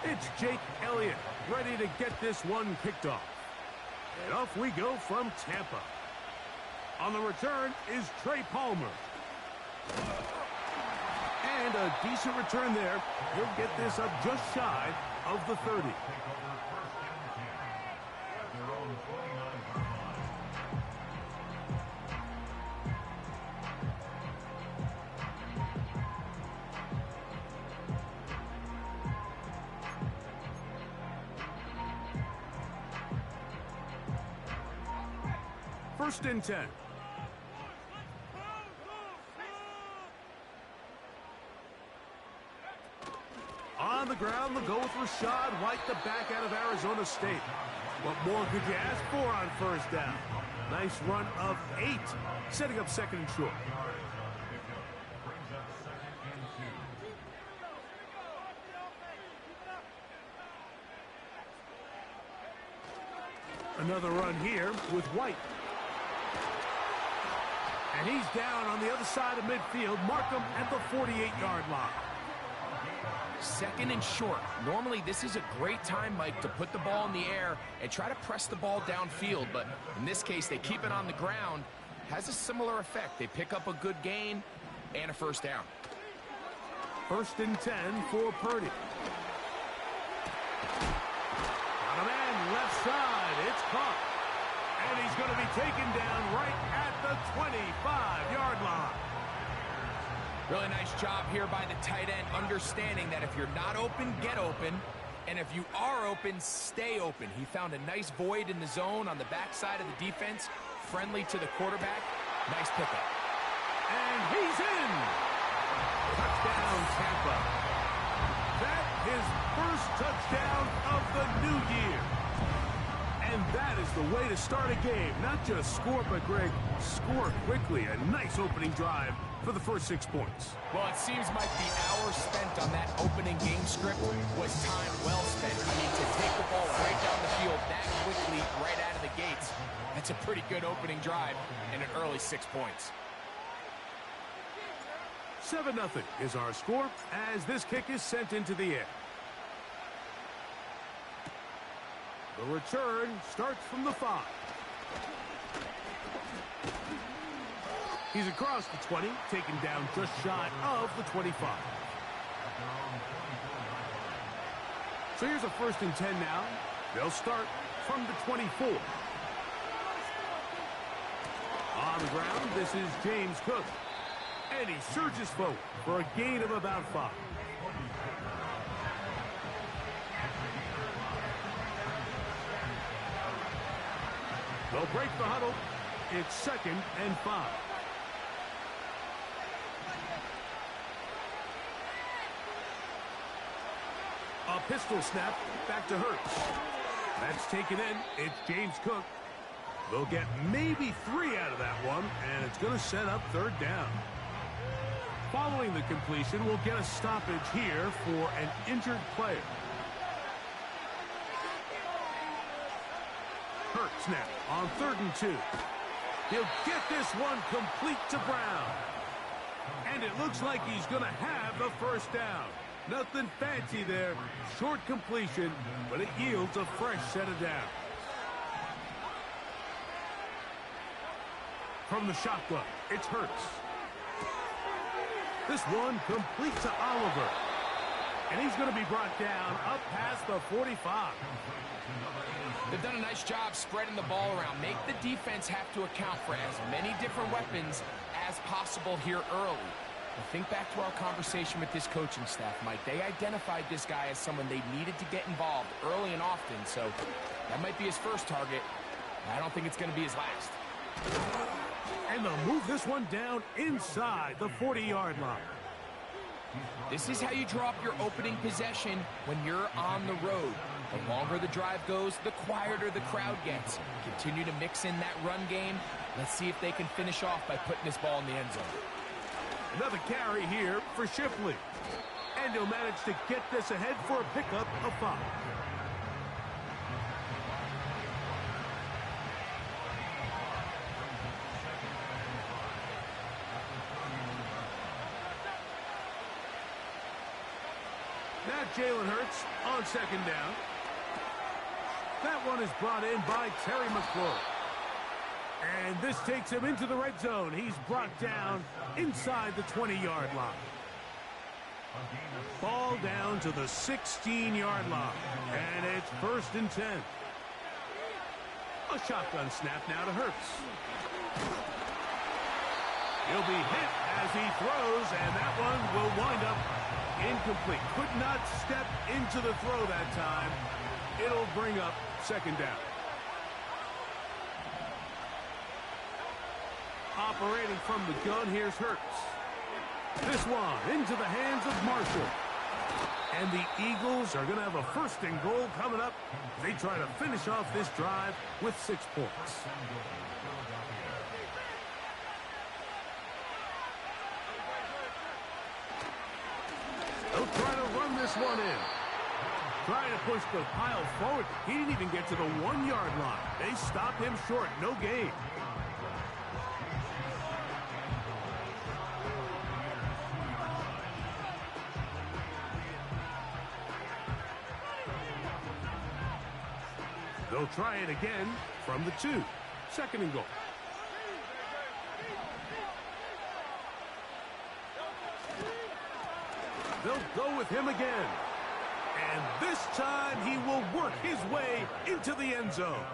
It's Jake Elliott ready to get this one kicked off. And off we go from Tampa. On the return is Trey Palmer. And a decent return there. He'll get this up just shy of the 30. First and 10. On the ground, they'll go with Rashad White, the back out of Arizona State. What more could you ask for on first down? Nice run of 8, setting up second and short. Another run here with White. And he's down on the other side of midfield. Mark him at the 48-yard line. Second and short. Normally, this is a great time, Mike, to put the ball in the air and try to press the ball downfield. But in this case, they keep it on the ground. Has a similar effect. They pick up a good gain and a first down. First and 10 for Purdy. On a man, left side. It's caught. And he's going to be taken down right at the 25-yard line. Really nice job here by the tight end, understanding that if you're not open, get open. And if you are open, stay open. He found a nice void in the zone on the backside of the defense, friendly to the quarterback. Nice pickup. And he's in. Touchdown, Tampa. That is first touchdown of the new year. And that is the way to start a game. Not just score, but, Greg, score quickly. A nice opening drive for the first 6 points. Well, it seems like the hour spent on that opening game script was time well spent. I mean, to take the ball right down the field that quickly right out of the gates, that's a pretty good opening drive and an early 6 points. 7-0 is our score as this kick is sent into the air. The return starts from the 5. He's across the 20, taken down just shy of the 25. So here's a first and 10 now. They'll start from the 24. On the ground, this is James Cook. And he surges forward for a gain of about 5. They'll break the huddle. It's second and 5. A pistol snap back to Hurts. That's taken in. It's James Cook. They'll get maybe 3 out of that one, and it's going to set up third down. Following the completion, we'll get a stoppage here for an injured player. Hurts now on 3rd and 2. He'll get this one complete to Brown. And it looks like he's going to have the first down. Nothing fancy there. Short completion, but it yields a fresh set of downs. From the shotgun, it's Hurts. This one complete to Oliver. And he's going to be brought down up past the 45. They've done a nice job spreading the ball around. Make the defense have to account for as many different weapons as possible here early. But think back to our conversation with this coaching staff, Mike. They identified this guy as someone they needed to get involved early and often. So that might be his first target. I don't think it's going to be his last. And they'll move this one down inside the 40-yard line. This is how you draw up your opening possession when you're on the road. The longer the drive goes, the quieter the crowd gets. Continue to mix in that run game. Let's see if they can finish off by putting this ball in the end zone. Another carry here for Shipley. And he'll manage to get this ahead for a pickup of 5. Now Jalen Hurts on second down. That one is brought in by Terry McLaurin. And this takes him into the red zone. He's brought down inside the 20-yard line. Ball down to the 16-yard line. And it's 1st and 10. A shotgun snap now to Hurts. He'll be hit as he throws, and that one will wind up incomplete. Could not step into the throw that time. It'll bring up 2nd down. Operating from the gun, here's Hurts. This one into the hands of Marshall. And the Eagles are going to have a 1st and goal coming up. They try to finish off this drive with 6 points. They'll try to run this one in. Trying to push the pile forward. He didn't even get to the 1-yard line. They stopped him short. No gain. They'll try it again from the 2. 2nd and goal. They'll go with him again. And this time he will work his way into the end zone.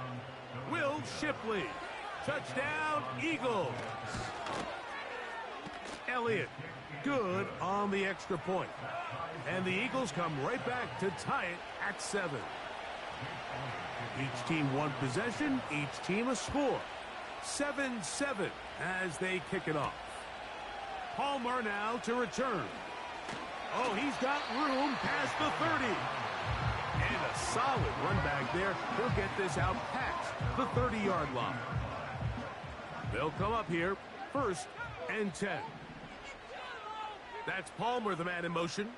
Will Shipley. Touchdown, Eagles. Elliott, good on the extra point. And the Eagles come right back to tie it at 7. Each team one possession, each team a score. 7-7 as they kick it off. Palmer now to return. Oh, he's got room past the 30. And a solid run back there. He'll get this out past the 30-yard line. They'll come up here, 1st and 10. That's Palmer, the man in motion.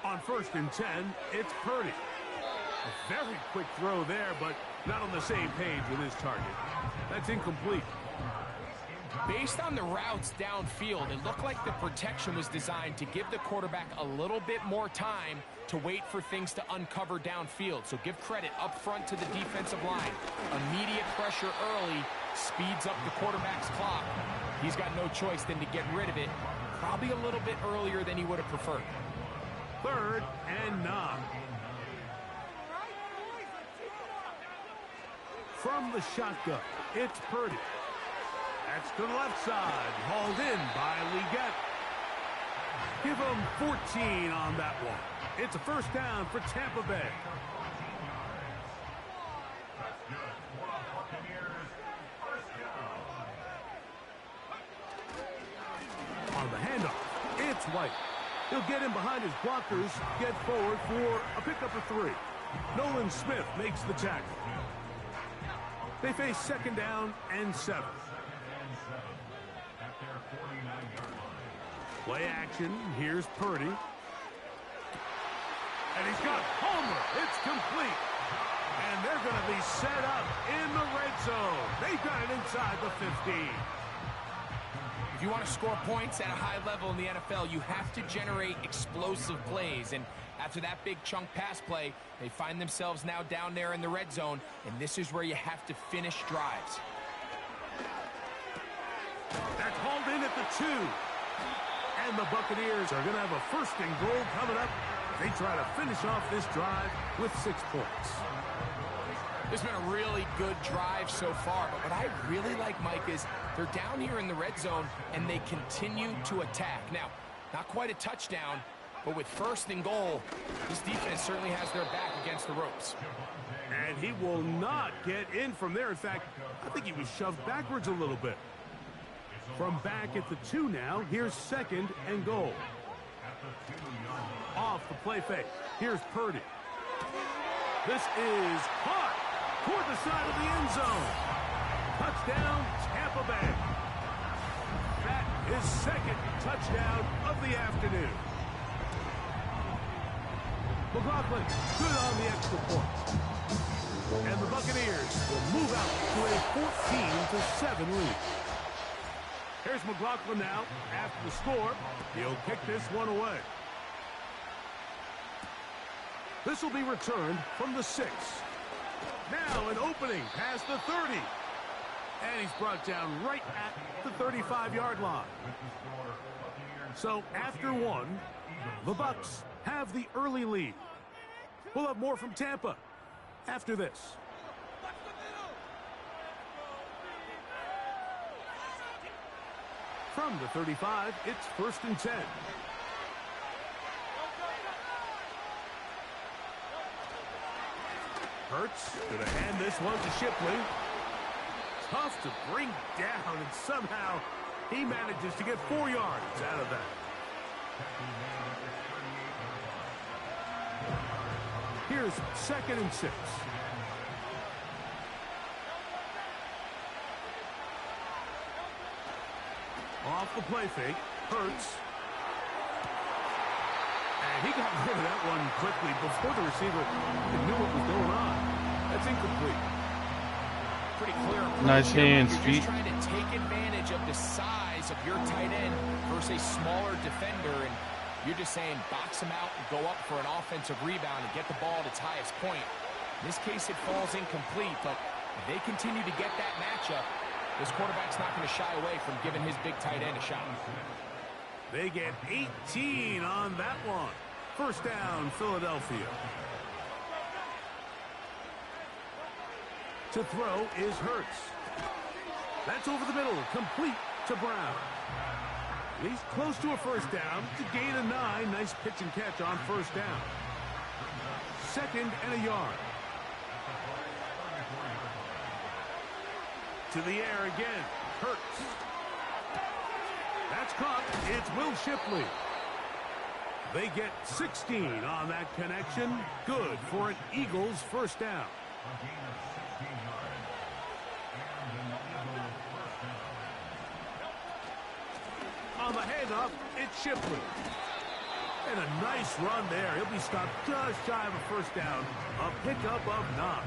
On 1st and 10, it's Purdy. A very quick throw there, but not on the same page with his target. That's incomplete. Based on the routes downfield, it looked like the protection was designed to give the quarterback a little bit more time to wait for things to uncover downfield. So give credit up front to the defensive line. Immediate pressure early speeds up the quarterback's clock. He's got no choice than to get rid of it, probably a little bit earlier than he would have preferred. 3rd and 9. From the shotgun, it's Purdy. That's to the left side, hauled in by Leggett. Give him 14 on that one. It's a 1st down for Tampa Bay. On the handoff, it's White. He'll get in behind his blockers, get forward for a pickup of 3. Nolan Smith makes the tackle. They face 2nd down and 7. Play action. Here's Purdy. And he's got Palmer. It's complete. And they're going to be set up in the red zone. They've got it inside the 15. If you want to score points at a high level in the NFL, you have to generate explosive plays. And after that big chunk pass play, they find themselves now down there in the red zone. And this is where you have to finish drives. That's hauled in at the 2. And the Buccaneers are going to have a 1st and goal coming up. They try to finish off this drive with 6 points. This has been a really good drive so far, but what I really like, Mike, is they're down here in the red zone, and they continue to attack. Now, not quite a touchdown, but with 1st and goal, this defense certainly has their back against the ropes. And he will not get in from there. In fact, I think he was shoved backwards a little bit. From back at the 2 now, here's 2nd and goal. Off the play fake. Here's Purdy. This is caught toward the side of the end zone. Touchdown, Tampa Bay. That is 2nd touchdown of the afternoon. McLaughlin, good on the extra point. And the Buccaneers will move out to a 14-7 lead. Here's Here's McLaughlin now. After the score, he'll kick this one away. This will be returned from the 6. Now an opening past the 30. And he's brought down right at the 35-yard line. So after one, the Bucs have the early lead. We'll have more from Tampa after this. From the 35, it's 1st and 10. Hurts gonna hand this one to Shipley. Tough to bring down, and somehow he manages to get 4 yards out of that. Here's 2nd and 6. Off the play fake, Hurts. And he got rid of that one quickly before the receiver even knew what was going on. That's incomplete. Pretty clear. Nice hands, You're just trying to take advantage of the size of your tight end versus a smaller defender, and you're just saying box him out and go up for an offensive rebound and get the ball at its highest point. In this case, it falls incomplete, but if they continue to get that matchup, this quarterback's not going to shy away from giving his big tight end a shot. They get 18 on that one. 1st down, Philadelphia. To throw is Hurts. That's over the middle, complete to Brown. He's close to a 1st down. It's a gain of 9. Nice pitch and catch on 1st down. 2nd and a yard. To the air again. Hurts. That's caught. It's Will Shipley. They get 16 on that connection. Good for an Eagles 1st down. On the handoff, it's Shipley. And a nice run there. He'll be stopped just shy of a 1st down. A pickup of 9.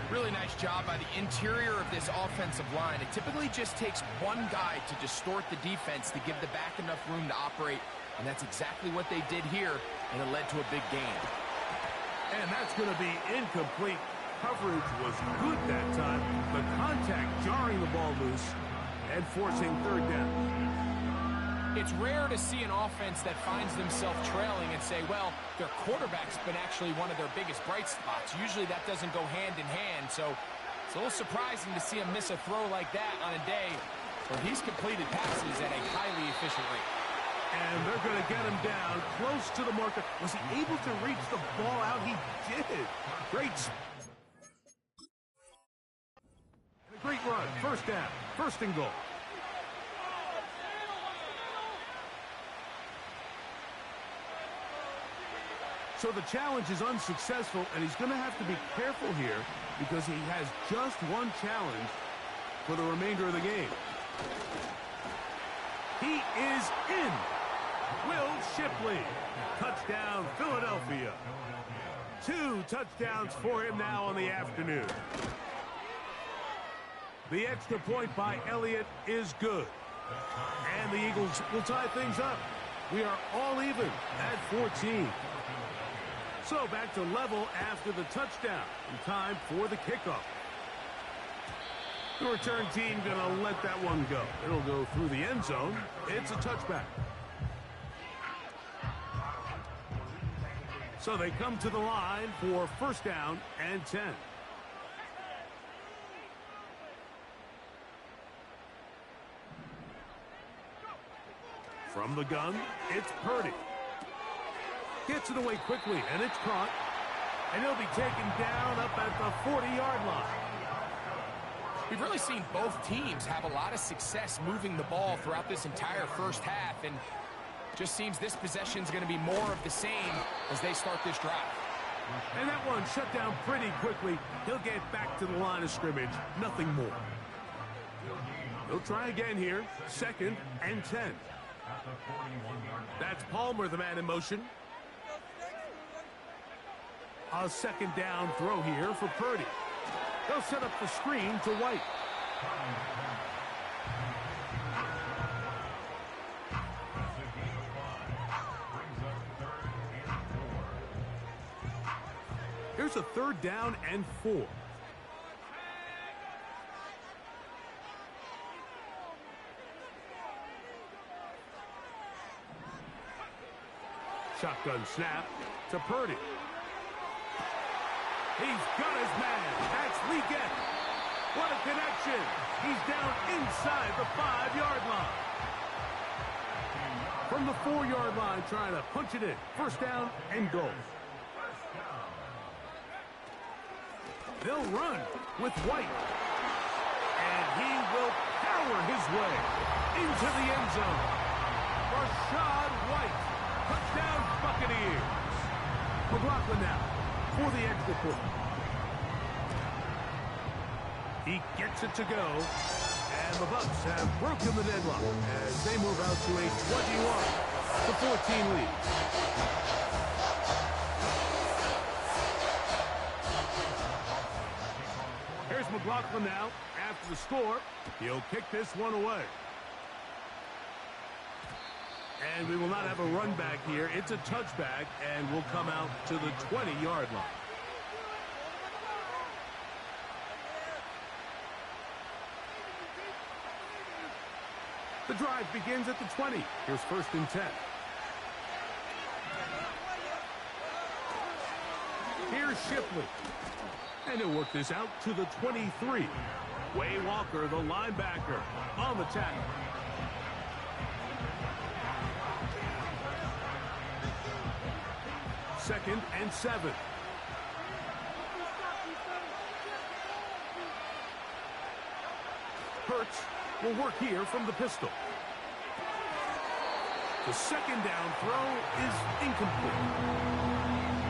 Really nice job by the interior of this offensive line. It typically just takes one guy to distort the defense to give the back enough room to operate, and that's exactly what they did here, and it led to a big gain. And that's going to be incomplete. Coverage was good that time. The contact jarring the ball loose and forcing 3rd down. It's rare to see an offense that finds themselves trailing and say, well, their quarterback's been actually one of their biggest bright spots. Usually that doesn't go hand in hand, so it's a little surprising to see him miss a throw like that on a day where he's completed passes at a highly efficient rate. And they're going to get him down close to the marker. Was he able to reach the ball out? He did. Great. And a great run. 1st down. 1st and goal. So the challenge is unsuccessful, and he's going to have to be careful here because he has just one challenge for the remainder of the game. He is in. Will Shipley. Touchdown, Philadelphia. 2 touchdowns for him now on the afternoon. The extra point by Elliott is good. And the Eagles will tie things up. We are all even at 14. So back to level after the touchdown. In time for the kickoff. The return team going to let that one go. It'll go through the end zone. It's a touchback. So they come to the line for 1st down and 10. From the gun, it's Purdy. Gets it away quickly, and it's caught. And he'll be taken down up at the 40-yard line. We've really seen both teams have a lot of success moving the ball throughout this entire 1st half, and just seems this possession is going to be more of the same as they start this drive. And that one shut down pretty quickly. He'll get back to the line of scrimmage. Nothing more. He'll try again here. 2nd and 10. That's Palmer, the man in motion. A 2nd down throw here for Purdy. They'll set up the screen to White. Here's a 3rd down and 4. Shotgun snap to Purdy. He's got his man. That's Leggett. What a connection. He's down inside the 5-yard line. From the 4-yard line, trying to punch it in. 1st down and goal. They'll run with White. And he will power his way into the end zone. Rashad White. Touchdown, Buccaneers. McLaughlin now for the extra point. He gets it to go. And the Bucs have broken the deadlock as they move out to a 21-14 lead. Here's McLaughlin now after the score. He'll kick this one away. And we will not have a run back here. It's a touchback, and will come out to the 20-yard line. The drive begins at the 20. Here's 1st and 10. Here's Shipley. And he'll work this out to the 23. Way Walker, the linebacker, on the tackle. Second and 7. Hurts will work here from the pistol. The 2nd down throw is incomplete.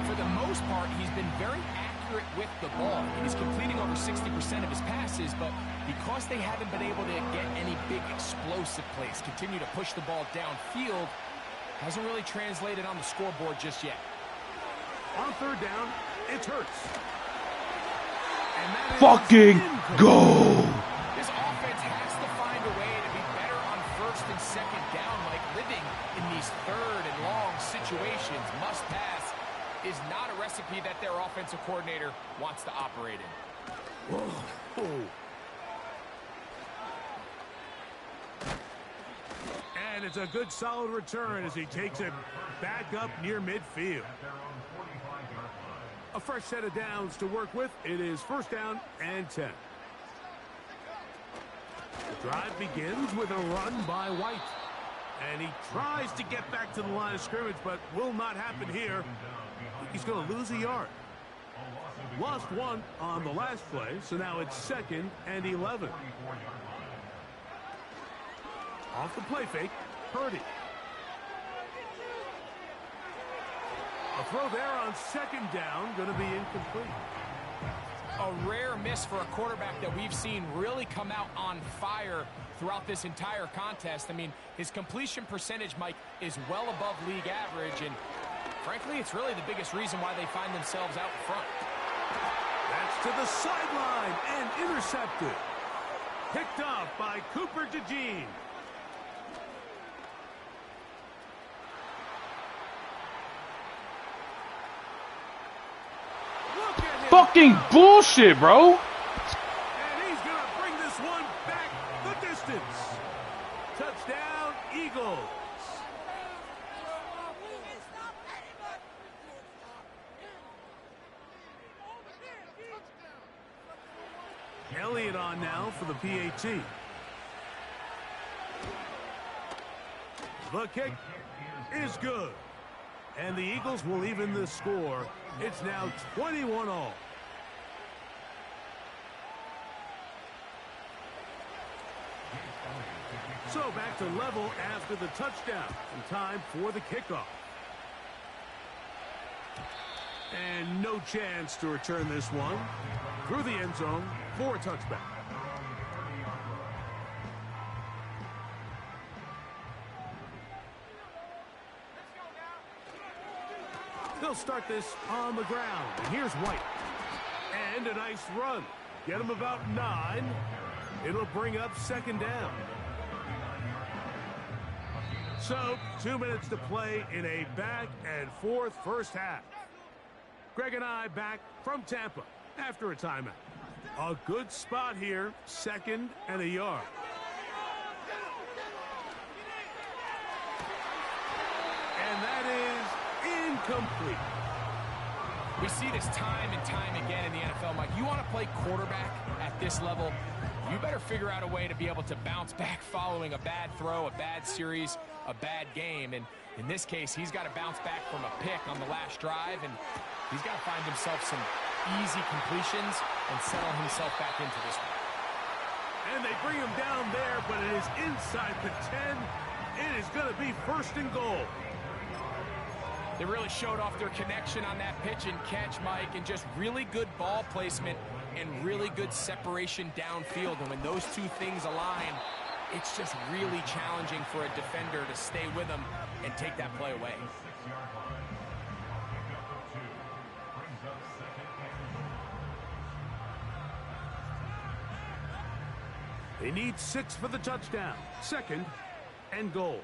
For the most part, he's been very accurate with the ball. He's completing over 60% of his passes, but because they haven't been able to get any big explosive plays, continue to push the ball downfield, hasn't really translated on the scoreboard just yet. On 3rd down, it's Hurts. And that is fucking go! This offense has to find a way to be better on 1st and 2nd down, like living in these 3rd and long situations. Must pass is not a recipe that their offensive coordinator wants to operate in. Whoa. And it's a good solid return as he takes it back up near midfield. A fresh set of downs to work with. It is 1st down and 10. The drive begins with a run by White. And he tries to get back to the line of scrimmage, but will not happen here. He's going to lose a yard. Lost 1 on the last play, so now it's 2nd and 11. Off the play fake, Purdy. A throw there on 2nd down, going to be incomplete. A rare miss for a quarterback that we've seen really come out on fire throughout this entire contest. I mean, his completion percentage, Mike, is well above league average, and frankly, it's really the biggest reason why they find themselves out in front. That's to the sideline and intercepted. Picked off by Cooper DeJean. Fucking bullshit, bro. And he's going to bring this one back the distance. Touchdown, Eagles. Elliott on now for the PAT. The kick is good. And the Eagles will even the score. It's now 21-all. So back to level after the touchdown. And time for the kickoff. And no chance to return this one through the end zone for a touchback. They'll start this on the ground. And here's White. And a nice run. Get him about 9. It'll bring up 2nd down. So, 2 minutes to play in a back and forth first half. Greg and I back from Tampa after a timeout. A good spot here, 2nd and a yard. And that is incomplete. We see this time and time again in the NFL, Mike. You want to play quarterback at this level, you better figure out a way to be able to bounce back following a bad throw, a bad series, a bad game. And in this case, he's got to bounce back from a pick on the last drive, and he's got to find himself some easy completions and settle himself back into this one. And they bring him down there, but it is inside the 10. It is going to be 1st and goal. They really showed off their connection on that pitch and catch, Mike, and just really good ball placement and really good separation downfield. And when those two things align, it's just really challenging for a defender to stay with them and take that play away. They need 6 for the touchdown. 2nd and goal.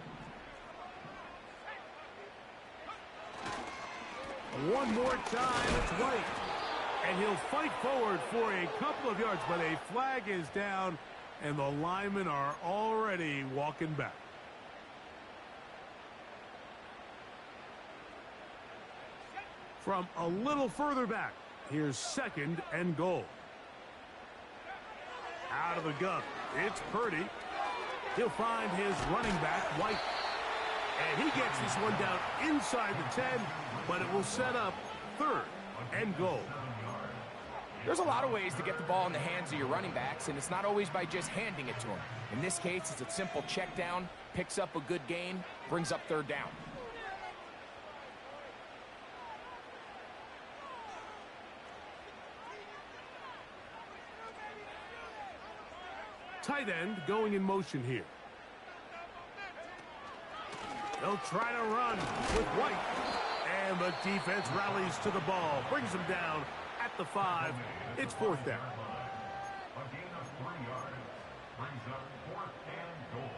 One more time, it's White. And he'll fight forward for a couple of yards, but a flag is down, and the linemen are already walking back. From a little further back, here's 2nd and goal. Out of the gun, it's Purdy. He'll find his running back, White. And he gets this one down inside the 10, but it will set up 3rd and goal. There's a lot of ways to get the ball in the hands of your running backs, and it's not always by just handing it to them. In this case, it's a simple check down, picks up a good gain, brings up 3rd down. Tight end going in motion here. They'll try to run with White. And the defense rallies to the ball, brings him down at the 5. It's 4th down. A gain of 3 yards brings up 4th and goal.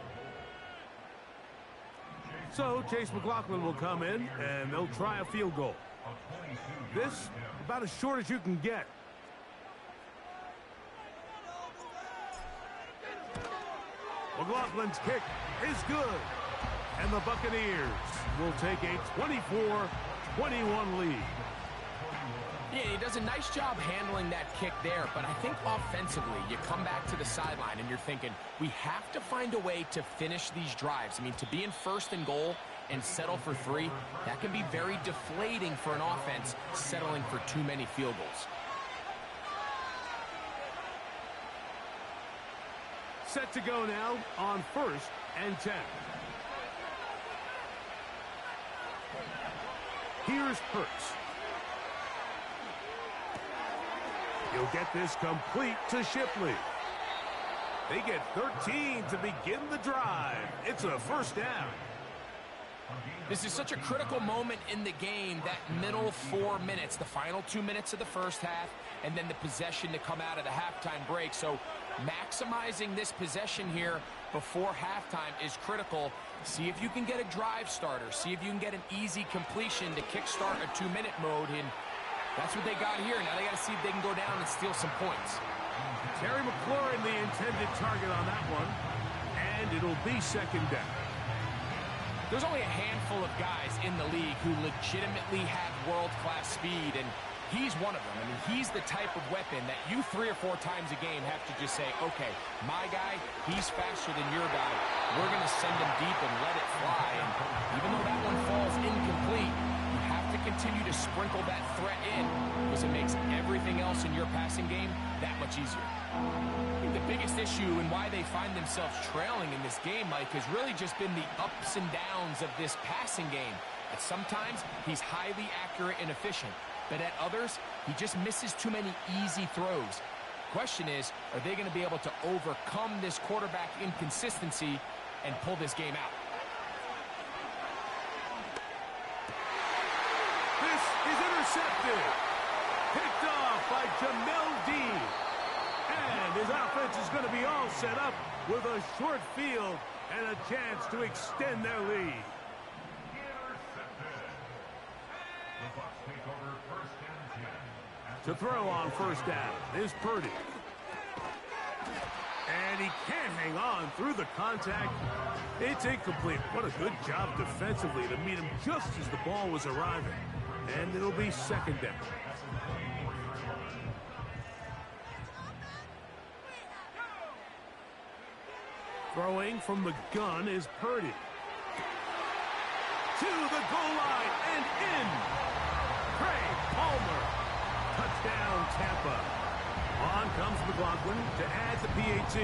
So Chase McLaughlin will come in, and they'll try a field goal. This, about as short as you can get. McLaughlin's kick is good. And the Buccaneers will take a 24-21 lead. Yeah, he does a nice job handling that kick there, but I think offensively, you come back to the sideline and you're thinking, we have to find a way to finish these drives. I mean, to be in 1st and goal and settle for 3, that can be very deflating for an offense settling for too many field goals. Set to go now on 1st and 10. Here's Hurts. He'll get this complete to Shipley. They get 13 to begin the drive. It's a 1st down. This is such a critical moment in the game, that middle 4 minutes, the final 2 minutes of the first half, and then the possession to come out of the halftime break. So maximizing this possession here before halftime is critical. See if you can get a drive starter. See if you can get an easy completion to kickstart a 2-minute mode. And that's what they got here. Now they got to see if they can go down and steal some points. Terry McLaurin, the intended target on that one. And it'll be 2nd down. There's only a handful of guys in the league who legitimately have world-class speed, and he's one of them. I mean, he's the type of weapon that you 3 or 4 times a game have to just say, okay, my guy, he's faster than your guy. We're going to send him deep and let it fly. And even though that one falls incomplete, you have to continue to sprinkle that threat in because it makes everything else in your passing game that much easier. I think the biggest issue and why they find themselves trailing in this game, Mike, has really just been the ups and downs of this passing game. At sometimes, he's highly accurate and efficient. But at others, he just misses too many easy throws. Question is, are they going to be able to overcome this quarterback inconsistency and pull this game out? This is intercepted. Picked off by Jamel Dean. And his offense is going to be all set up with a short field and a chance to extend their lead. The Bucs take over 1st and To throw on first down is Purdy. And he can't hang on through the contact. It's incomplete. What a good job defensively to meet him just as the ball was arriving. And it'll be second down. Throwing from the gun is Purdy. To the goal line and in. Craig Palmer. Touchdown, Tampa. On comes McLaughlin to add the PAT.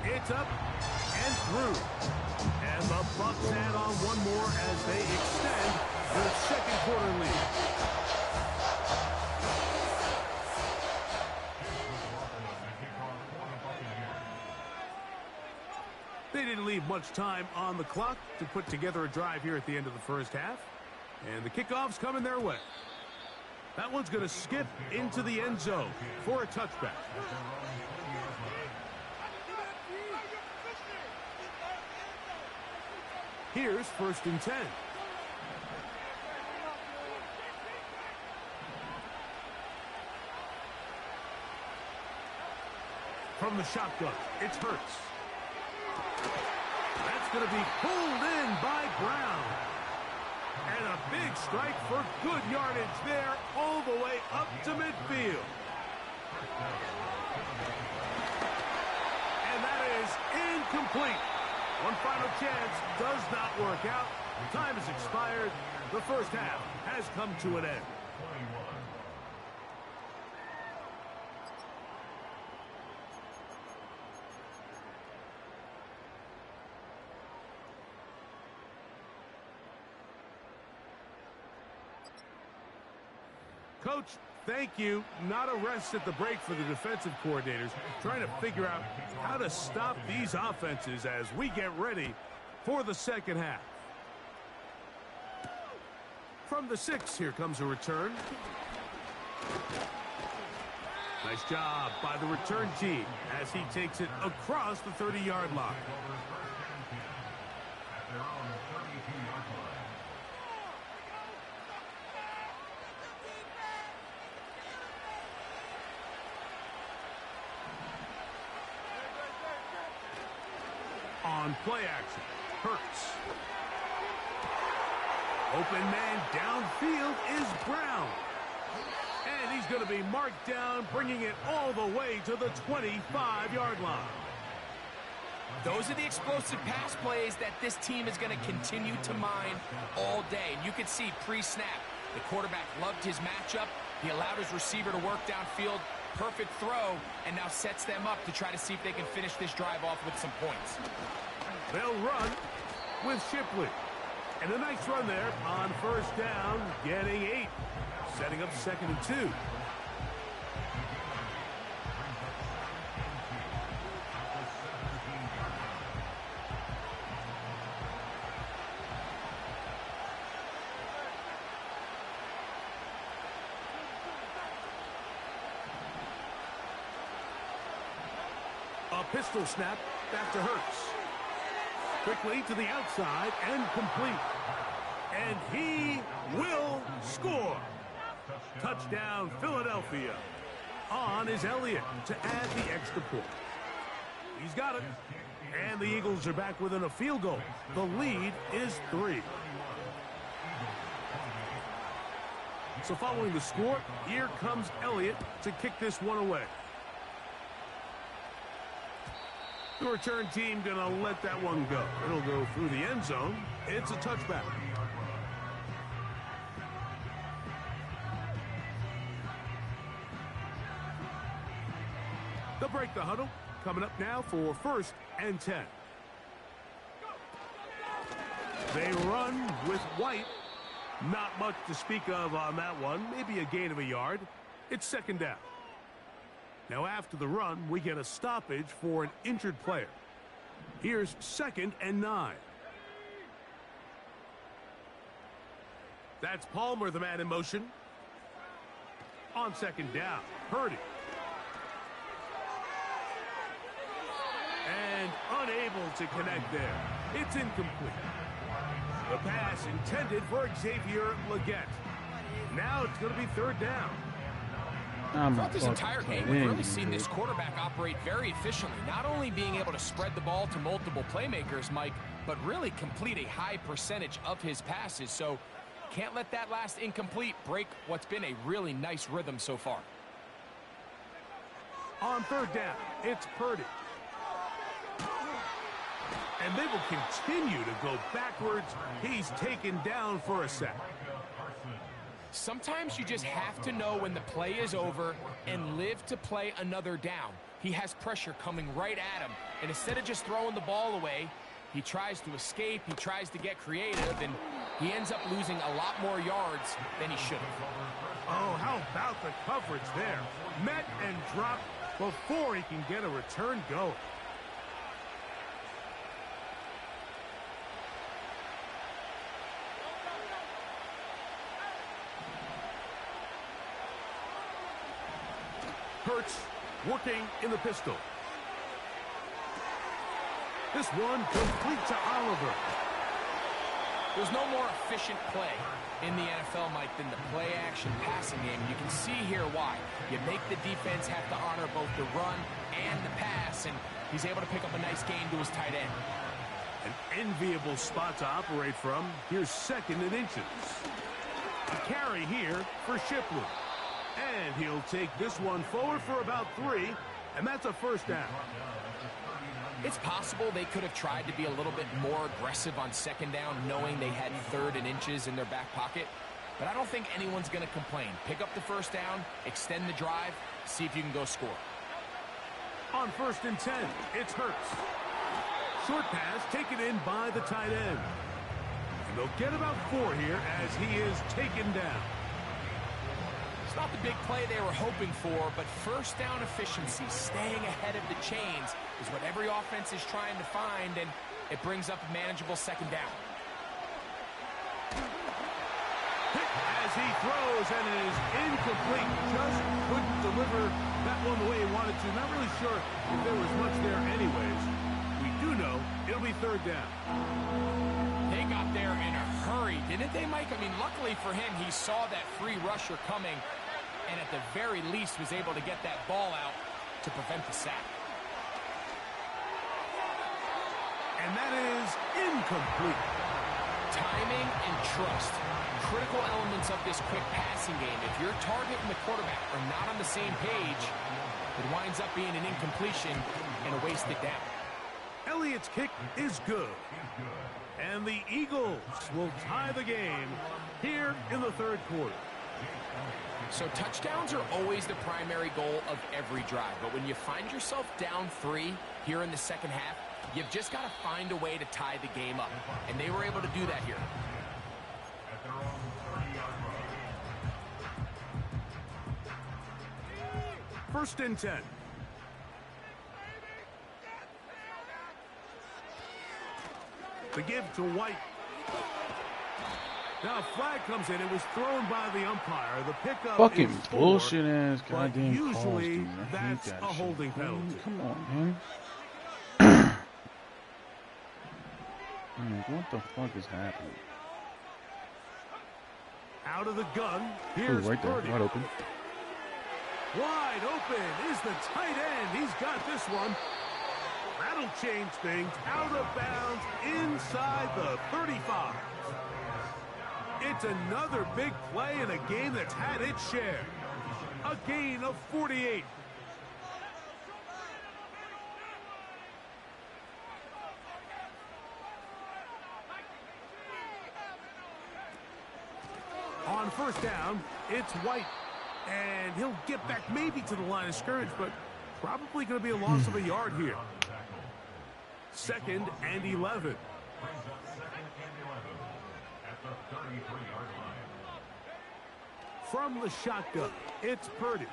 It's up and through. And the Bucs add on one more as they extend their second quarter lead. They didn't leave much time on the clock to put together a drive here at the end of the first half. And the kickoff's coming their way. That one's going to skip into the end zone for a touchback. Here's 1st and 10. From the shotgun, it's Hurts. That's going to be pulled in by Brown. And a big strike for good yardage there all the way up to midfield. And that is incomplete. One final chance does not work out. Time has expired. The first half has come to an end. Coach, thank you. Not a rest at the break for the defensive coordinators, trying to figure out how to stop these offenses as we get ready for the second half. From the 6, here comes a return. Nice job by the return team as he takes it across the 30-yard line. On play action, Hurts. Open man downfield is Brown. And he's going to be marked down, bringing it all the way to the 25-yard line. Those are the explosive pass plays that this team is going to continue to mine all day. And you can see pre-snap, the quarterback loved his matchup. He allowed his receiver to work downfield. Perfect throw, and now sets them up to try to see if they can finish this drive off with some points. They'll run with Shipley. And a nice run there on first down, getting 8. Setting up 2nd and 2. A pistol snap back to Hurts. Quickly to the outside and complete. And he will score. Touchdown, Philadelphia. On is Elliott to add the extra point. He's got it. And the Eagles are back within a field goal. The lead is 3. So following the score, here comes Elliott to kick this one away. The return team going to let that one go. It'll go through the end zone. It's a touchback. They'll break the huddle. Coming up now for 1st and 10. They run with White. Not much to speak of on that one. Maybe a gain of a yard. It's 2nd down. Now after the run, we get a stoppage for an injured player. Here's 2nd and 9. That's Palmer, the man in motion. On 2nd down, Purdy. And unable to connect there. It's incomplete. The pass intended for Xavier Legette. Now it's going to be third down. Throughout this entire game, we've really seen this quarterback operate very efficiently, not only being able to spread the ball to multiple playmakers, Mike, but really complete a high percentage of his passes. So can't let that last incomplete break what's been a really nice rhythm so far. On third down, it's Purdy. And they will continue to go backwards. He's taken down for a sack. Sometimes you just have to know when the play is over and live to play another down. He has pressure coming right at him, and instead of just throwing the ball away, he tries to escape, he tries to get creative, and he ends up losing a lot more yards than he should have. Oh, how about the coverage there? Met and dropped before he can get a return going. Hurts working in the pistol. This one complete to Oliver. There's no more efficient play in the NFL, Mike, than the play-action passing game. You can see here why. You make the defense have to honor both the run and the pass, and he's able to pick up a nice gain to his tight end. An enviable spot to operate from. Here's second and inches. A carry here for Shipley. And he'll take this one forward for about 3, and that's a first down. It's possible they could have tried to be a little bit more aggressive on second down, knowing they had third and inches in their back pocket. But I don't think anyone's going to complain. Pick up the first down, extend the drive, see if you can go score. On first and 10, it's Hurts. Short pass taken in by the tight end. And they'll get about 4 here as he is taken down. It's not the big play they were hoping for, but first down efficiency, staying ahead of the chains, is what every offense is trying to find, and it brings up a manageable second down. As he throws, and it is incomplete. Just couldn't deliver that one the way he wanted to. Not really sure if there was much there anyways. We do know it'll be third down. They got there in a hurry, didn't they, Mike? I mean, luckily for him, he saw that free rusher coming, and at the very least was able to get that ball out to prevent the sack. And that is incomplete. Timing and trust, critical elements of this quick passing game. If your target and the quarterback are not on the same page, it winds up being an incompletion and a wasted down. Elliott's kick is good. And the Eagles will tie the game here in the third quarter. So touchdowns are always the primary goal of every drive. But when you find yourself down 3 here in the second half, you've just got to find a way to tie the game up. And they were able to do that here. First and 10. The give to White. Now a flag comes in. It was thrown by the umpire. The pickup Fucking is 4, bullshit ass but goddamn calls, usually dude. I hate that's that a shit. holding penalty. Man, come on, man. What the fuck is happening? Out of the gun. Ooh, Here's right there, Purdy. wide open. Wide open is the tight end. He's got this one. That'll change things. Out of bounds inside the 35. It's another big play in a game that's had its share. A gain of 48. On first down, it's White. And he'll get back maybe to the line of scrimmage, but probably going to be a loss of a yard here. Second and 11. From the shotgun, it's Purdy.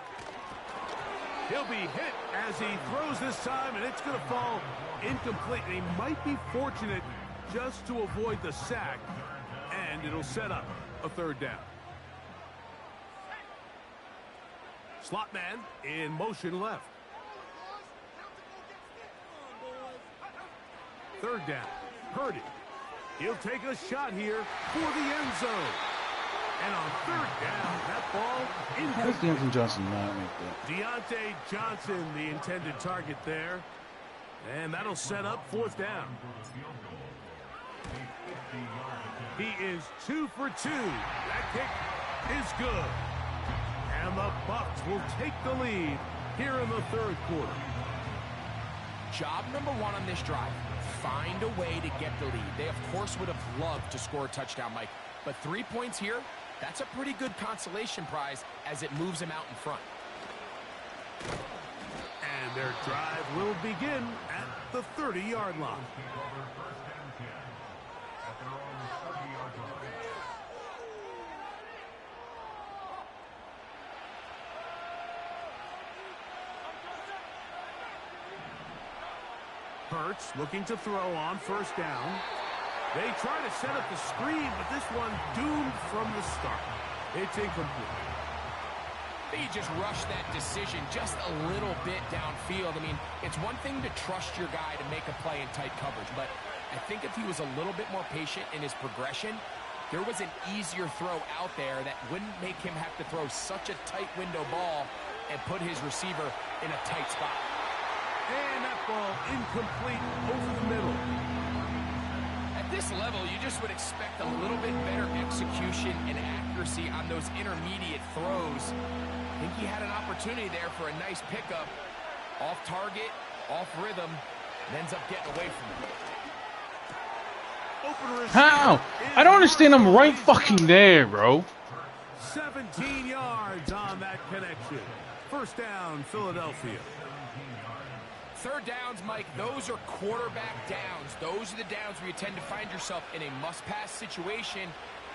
He'll be hit as he throws this time, and it's going to fall incomplete. And he might be fortunate just to avoid the sack, and it'll set up a third down. Slot man in motion left. Third down. Purdy. He'll take a shot here for the end zone. And on third down, that ball How does incomplete. Deontay Johnson not make that? Deontay Johnson, the intended target there. And that'll set up fourth down. He is 2 for 2. That kick is good. And the Bucs will take the lead here in the third quarter. Job number one on this drive, find a way to get the lead. They, of course, would have loved to score a touchdown, Mike. But 3 points here, that's a pretty good consolation prize as it moves them out in front. And their drive will begin at the 30-yard line. Hurts looking to throw on first down. They try to set up the screen, but this one doomed from the start. It's incomplete. He just rushed that decision just a little bit downfield. I mean, it's one thing to trust your guy to make a play in tight coverage, but I think if he was a little bit more patient in his progression, there was an easier throw out there that wouldn't make him have to throw such a tight window ball and put his receiver in a tight spot. And that ball incomplete over the middle. At this level, you just would expect a little bit better execution and accuracy on those intermediate throws. I think he had an opportunity there for a nice pickup. Off target, off rhythm, and ends up getting away from it. How? I don't understand. I'm right fucking there, bro. 17 yards on that connection. First down, Philadelphia. Third downs, Mike, those are quarterback downs. Those are the downs where you tend to find yourself in a must-pass situation,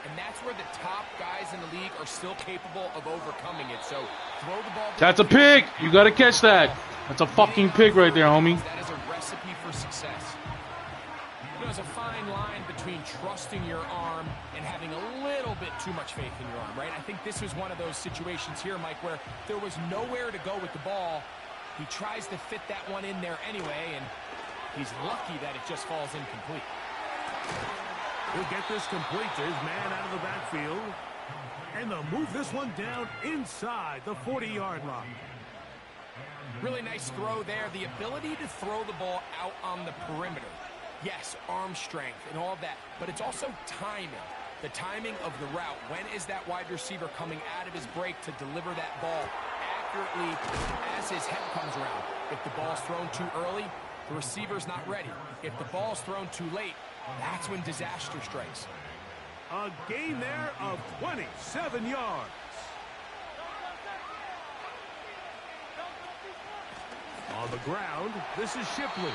and that's where the top guys in the league are still capable of overcoming it. So throw the ball. That's a pick. You gotta catch that. That's a fucking pick right there, homie. That is a recipe for success. There's a fine line between trusting your arm and having a little bit too much faith in your arm, right? I think this was one of those situations here, Mike, where there was nowhere to go with the ball. He tries to fit that one in there anyway, and he's lucky that it just falls incomplete. He'll get this complete to his man out of the backfield. And they'll move this one down inside the 40-yard line. Really nice throw there. The ability to throw the ball out on the perimeter. Yes, arm strength and all of that, but it's also timing. The timing of the route. When is that wide receiver coming out of his break to deliver that ball accurately as his head comes around? If the ball's thrown too early, the receiver's not ready. If the ball's thrown too late, that's when disaster strikes. A gain there of 27 yards. On the ground, this is Shipley.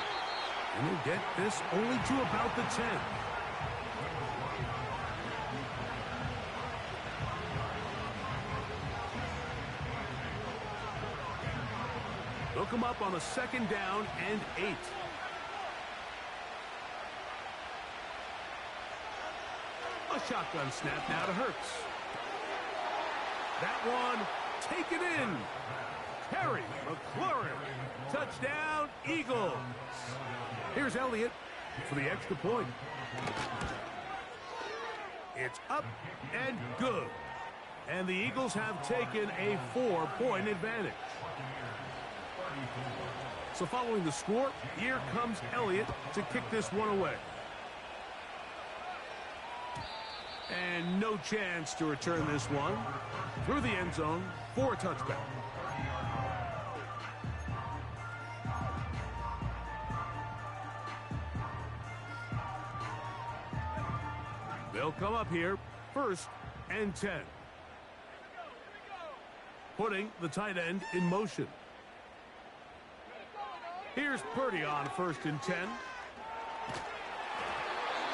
And he'll get this only to about the 10. They'll come up on a second down and 8. A shotgun snap now to Hurts. That one taken in. Terry McLaurin. Touchdown, Eagles. Here's Elliott for the extra point. It's up and good. And the Eagles have taken a 4-point advantage. So following the score, here comes Elliott to kick this one away. And no chance to return this one through the end zone for a touchback. They'll come up here, 1st and 10. Putting the tight end in motion. Here's Purdy on 1st and 10.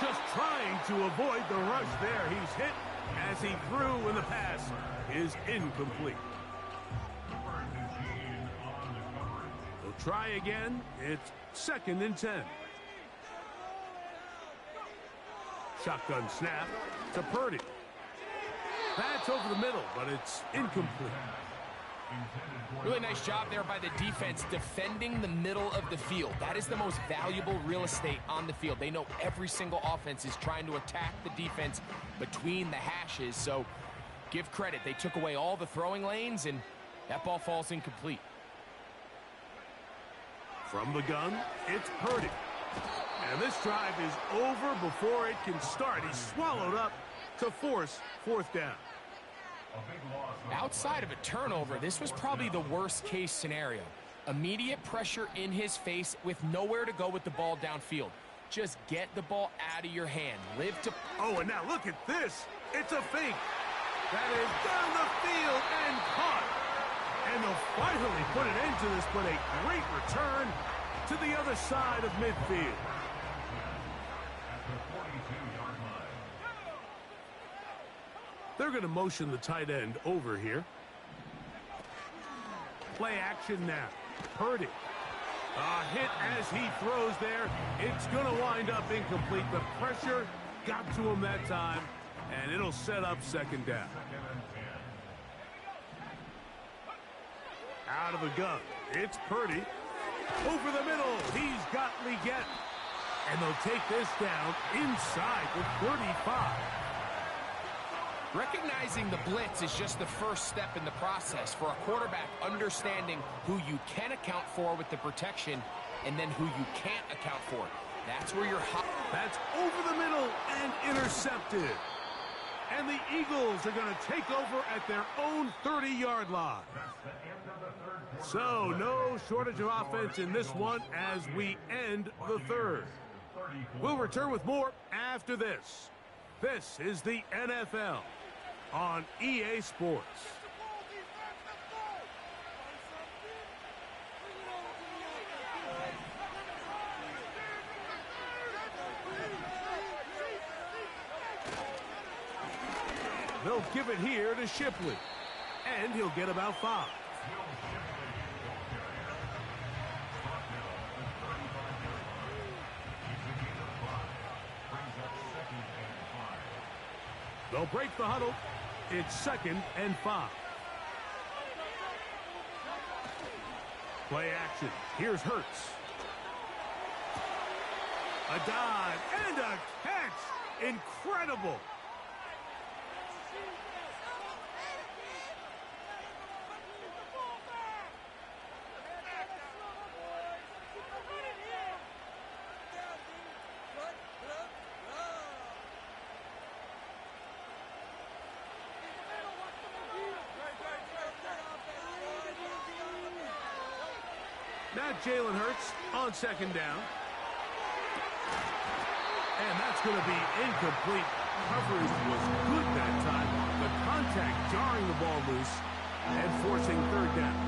Just trying to avoid the rush there. He's hit as he threw when the pass is incomplete. They'll try again. It's 2nd and 10. Shotgun snap to Purdy. That's over the middle, but it's incomplete. Really nice job there by the defense defending the middle of the field. That is the most valuable real estate on the field. They know every single offense is trying to attack the defense between the hashes. So Give credit, they took away all the throwing lanes, and that ball falls incomplete. From the gun, it's Purdy. And this drive is over before it can start. He's swallowed up to force fourth down. Outside of a turnover, this was probably the worst-case scenario. Immediate pressure in his face with nowhere to go with the ball downfield. Just get the ball out of your hand. Live to... Oh, and now look at this. It's a fake. That is down the field and caught. And they'll finally put an end to this, but a great return to the other side of midfield. They're going to motion the tight end over here. Play action now. Purdy. A hit as he throws there. It's going to wind up incomplete. The pressure got to him that time, and it'll set up second down. Out of the gun. It's Purdy. Over the middle. He's got Leggett. And they'll take this down inside the 35. Recognizing the blitz is just the first step in the process for a quarterback understanding who you can account for with the protection and then who you can't account for. That's where you're hot. That's over the middle and intercepted. And the Eagles are going to take over at their own 30-yard line. So no shortage of offense in this one as we end the third. We'll return with more after this. This is the NFL on EA Sports. They'll give it here to Shipley, and he'll get about 5. They'll break the huddle. It's 2nd and 5. Play action. Here's Hurts. A dive and a catch. Incredible. Now Jalen Hurts on 2nd down. And that's going to be incomplete. Coverage was good that time. The contact jarring the ball loose and forcing 3rd down.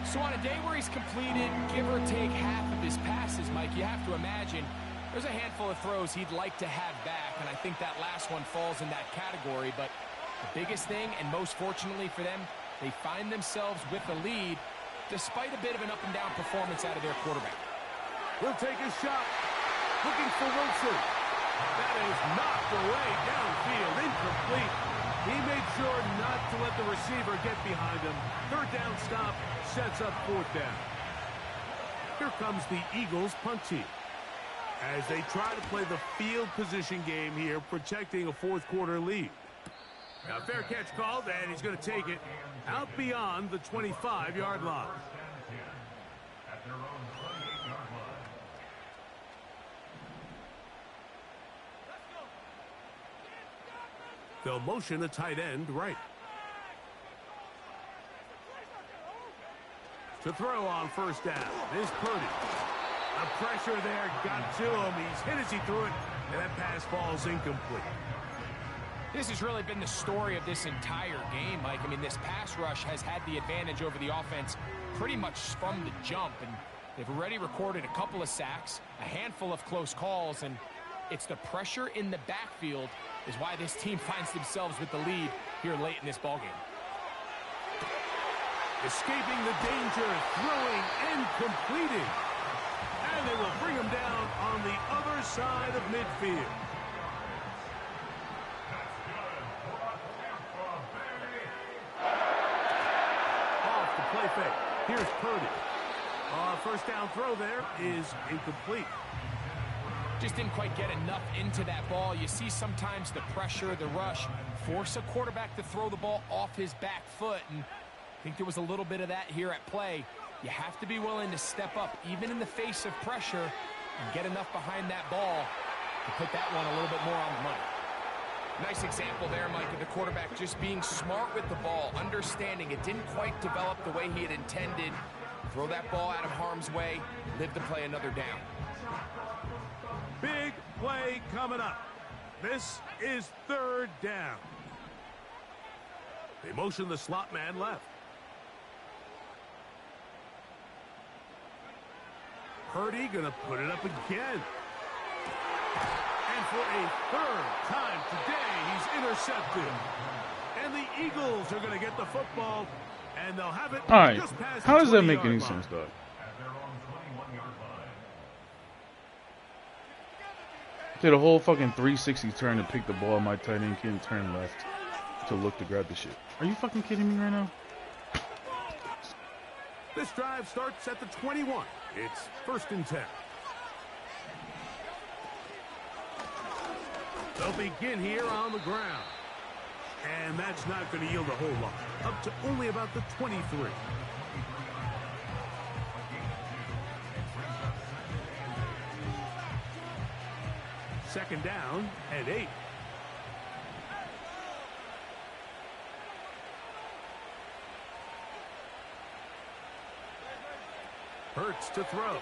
So on a day where he's completed, give or take half of his passes, Mike, you have to imagine there's a handful of throws he'd like to have back, and I think that last one falls in that category. But the biggest thing, and most fortunately for them, they find themselves with the lead despite a bit of an up-and-down performance out of their quarterback. We'll take a shot. Looking for Wilson. That is knocked away downfield. Incomplete. He made sure not to let the receiver get behind him. 3rd down stop sets up 4th down. Here comes the Eagles punt team as they try to play the field position game here, protecting a 4th quarter lead. Now, fair catch called, and he's going to take it out beyond the 25-yard line. They'll motion a tight end right. To throw on 1st down is Purdy. The pressure there got to him. He's hit as he threw it, and that pass falls incomplete. This has really been the story of this entire game, Mike. I mean, this pass rush has had the advantage over the offense pretty much from the jump, and they've already recorded a couple of sacks, a handful of close calls, and it's the pressure in the backfield is why this team finds themselves with the lead here late in this ballgame. Escaping the danger, throwing and completing. And they will bring him down on the other side of midfield. Off the play fake. Here's Purdy. 1st down throw there is incomplete. Just didn't quite get enough into that ball. You see sometimes the pressure, the rush, force a quarterback to throw the ball off his back foot, and I think there was a little bit of that here at play. You have to be willing to step up, even in the face of pressure, and get enough behind that ball to put that one a little bit more on the money. Nice example there, Mike, of the quarterback just being smart with the ball, understanding it didn't quite develop the way he had intended. Throw that ball out of harm's way, live to play another down. Big play coming up. This is 3rd down. They motion the slot man left. Purdy gonna put it up again. And for a 3rd time today, he's intercepted. And the Eagles are gonna get the football, and they'll have it All right. just past How the does that make 20-yard any line. sense, dog? At their own 21-yard line. Did a whole fucking 360 turn to pick the ball. My tight end can't turn left to look to grab the shit. Are you fucking kidding me right now? This drive starts at the 21. It's 1st and 10. They'll begin here on the ground. And that's not going to yield a whole lot. Up to only about the 23. Second down and 8. Hurts to throw.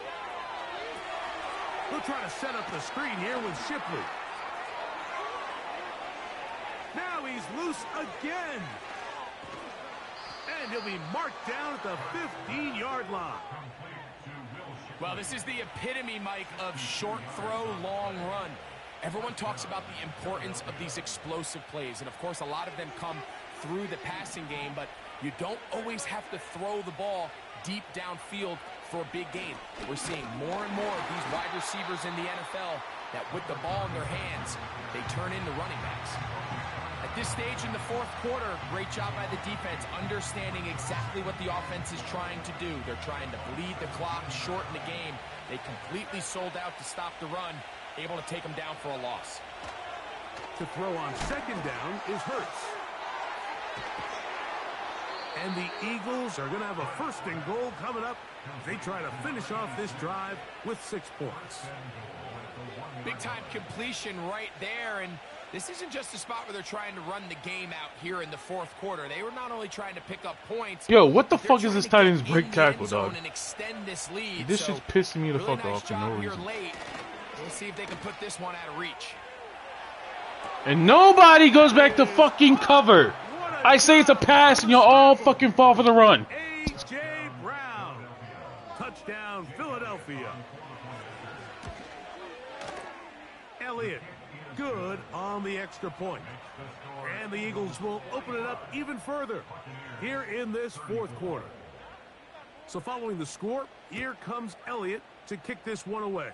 They'll try to set up the screen here with Shipley. Now he's loose again. And he'll be marked down at the 15-yard line. Well, this is the epitome, Mike, of short throw, long run. Everyone talks about the importance of these explosive plays, and of course a lot of them come through the passing game, but you don't always have to throw the ball deep downfield for a big gain. We're seeing more and more of these wide receivers in the NFL that with the ball in their hands, they turn into running backs. At this stage in the 4th quarter, great job by the defense, understanding exactly what the offense is trying to do. They're trying to bleed the clock, shorten the game. They completely sold out to stop the run, able to take them down for a loss. To throw on 2nd down is Hurts. And the Eagles are going to have a 1st and goal coming up. They try to finish off this drive with 6 points. Big-time completion right there, and this isn't just a spot where they're trying to run the game out here in the 4th quarter. They were not only trying to pick up points. Yo, what the they're fuck is trying this to tight get end's in break the tackle, end zone dog? and extend this lead. This So, shit's pissing me the really fuck nice off for job no here reason. late. We'll see if they can put this one out of reach. And nobody goes back to fucking cover. I say it's a pass and you'll all fucking fall for the run. A.J. Brown. Touchdown, Philadelphia. Elliott, good on the extra point. And the Eagles will open it up even further here in this 4th quarter. So following the score, here comes Elliott to kick this one away.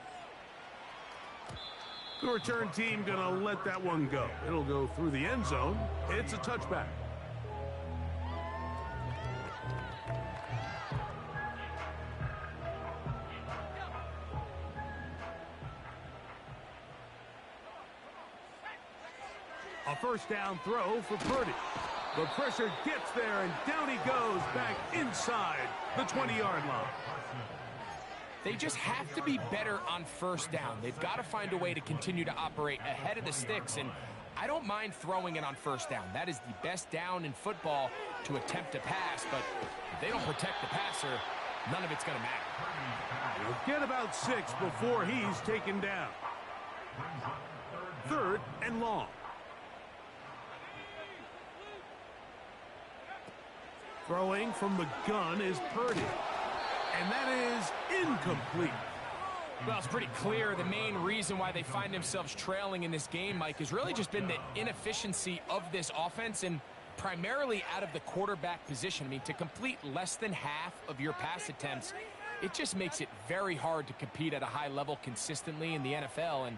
The return team going to let that one go. It'll go through the end zone. It's a touchback. A 1st down throw for Purdy. The pressure gets there, and down he goes back inside the 20-yard line. They just have to be better on 1st down. They've got to find a way to continue to operate ahead of the sticks, and I don't mind throwing it on 1st down. That is the best down in football to attempt a pass, but if they don't protect the passer, none of it's going to matter. He'll get about 6 before he's taken down. 3rd and long. Throwing from the gun is Purdy. And that is incomplete. Well, it's pretty clear the main reason why they find themselves trailing in this game, Mike, has really just been the inefficiency of this offense and primarily out of the quarterback position. I mean, to complete less than half of your pass attempts, it just makes it very hard to compete at a high level consistently in the NFL. And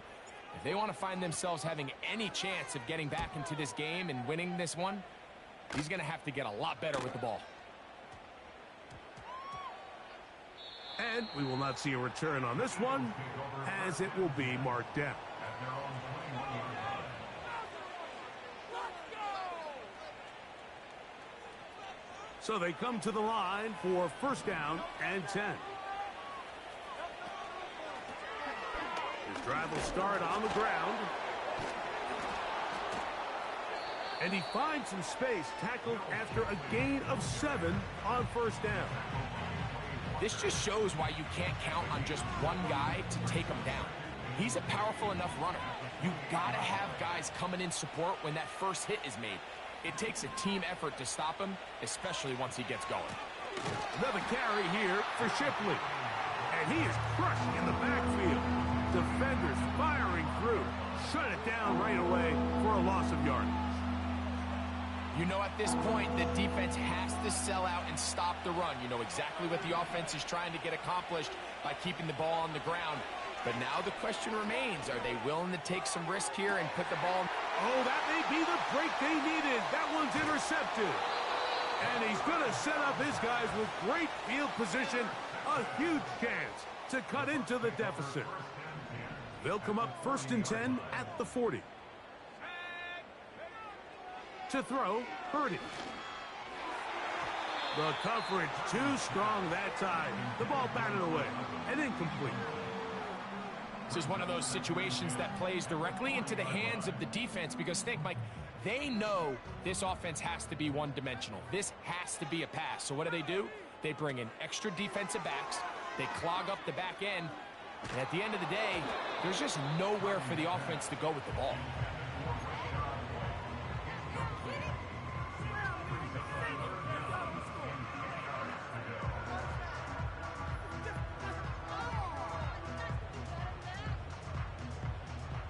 if they want to find themselves having any chance of getting back into this game and winning this one, he's going to have to get a lot better with the ball. And we will not see a return on this one, as it will be marked down. So they come to the line for first down and 10. His drive will start on the ground. And he finds some space, tackled after a gain of 7 on first down. This just shows why you can't count on just one guy to take him down. He's a powerful enough runner. You gotta have guys coming in support when that first hit is made. It takes a team effort to stop him, especially once he gets going. Another carry here for Shipley. And he is crushed in the backfield. Defenders firing through. Shut it down right away for a loss of yardage. You know, at this point, the defense has to sell out and stop the run. You know exactly what the offense is trying to get accomplished by keeping the ball on the ground. But now the question remains, are they willing to take some risk here and put the ball? Oh, that may be the break they needed. That one's intercepted. And he's going to set up his guys with great field position. A huge chance to cut into the deficit. They'll come up first and 10 at the 40. To throw, Purdy. The coverage too strong that time. The ball batted away and incomplete. This is one of those situations that plays directly into the hands of the defense because, think, Mike, they know this offense has to be one-dimensional. This has to be a pass. So what do? They bring in extra defensive backs. They clog up the back end. And at the end of the day, there's just nowhere for the offense to go with the ball.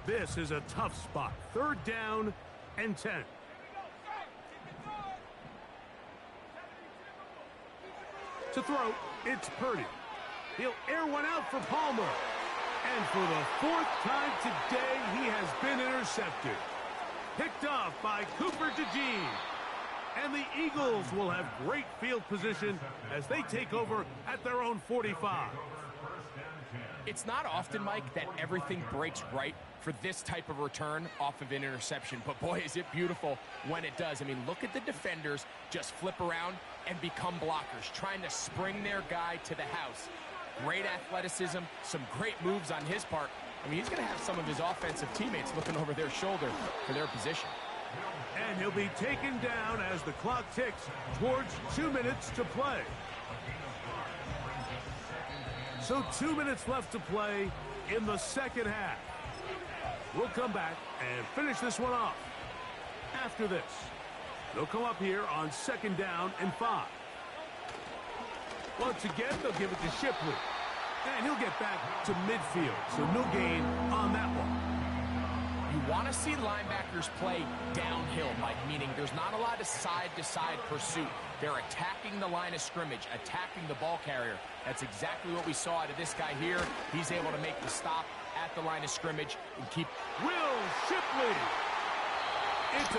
This is a tough spot. Third down and 10. To throw, it's Purdy. He'll air one out for Palmer. And for the 4th time today, he has been intercepted. Picked off by Cooper DeJean. And the Eagles will have great field position as they take over at their own 45. It's not often, Mike, that everything breaks right for this type of return off of an interception. But, boy, is it beautiful when it does. I mean, look at the defenders just flip around and become blockers, trying to spring their guy to the house. Great athleticism, some great moves on his part. I mean, he's going to have some of his offensive teammates looking over their shoulder for their position. And he'll be taken down as the clock ticks towards 2 minutes to play. So 2 minutes left to play in the second half. We'll come back and finish this one off. After this, they'll come up here on second down and 5. Once again, they'll give it to Shipley. And he'll get back to midfield, so no gain on that one. You want to see linebackers play downhill, Mike, meaning there's not a lot of side-to-side pursuit. They're attacking the line of scrimmage, attacking the ball carrier. That's exactly what we saw out of this guy here. He's able to make the stop at the line of scrimmage and keep... Will Shipley!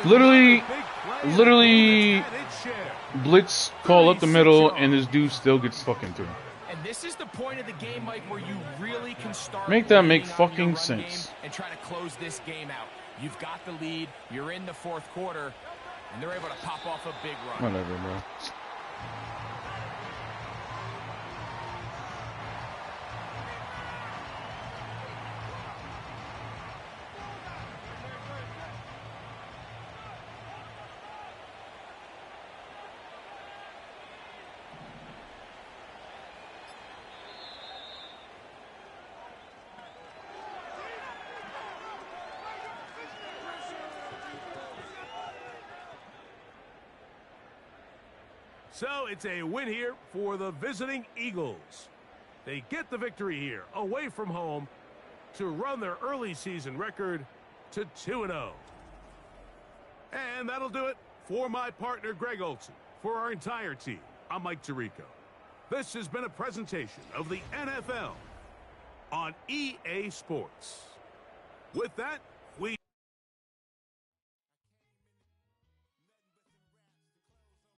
Literally, blitz call up the middle, and this dude still gets fucking through. And this is the point of the game, Mike, where you really can start make that make fucking sense and try to close this game out. You've got the lead, you're in the 4th quarter, and they're able to pop off a big run. Whatever, bro. So it's a win here for the visiting Eagles. They get the victory here away from home to run their early season record to 2-0. And that'll do it for my partner, Greg Olson. For our entire team, I'm Mike Tirico. This has been a presentation of the NFL on EA Sports. With that,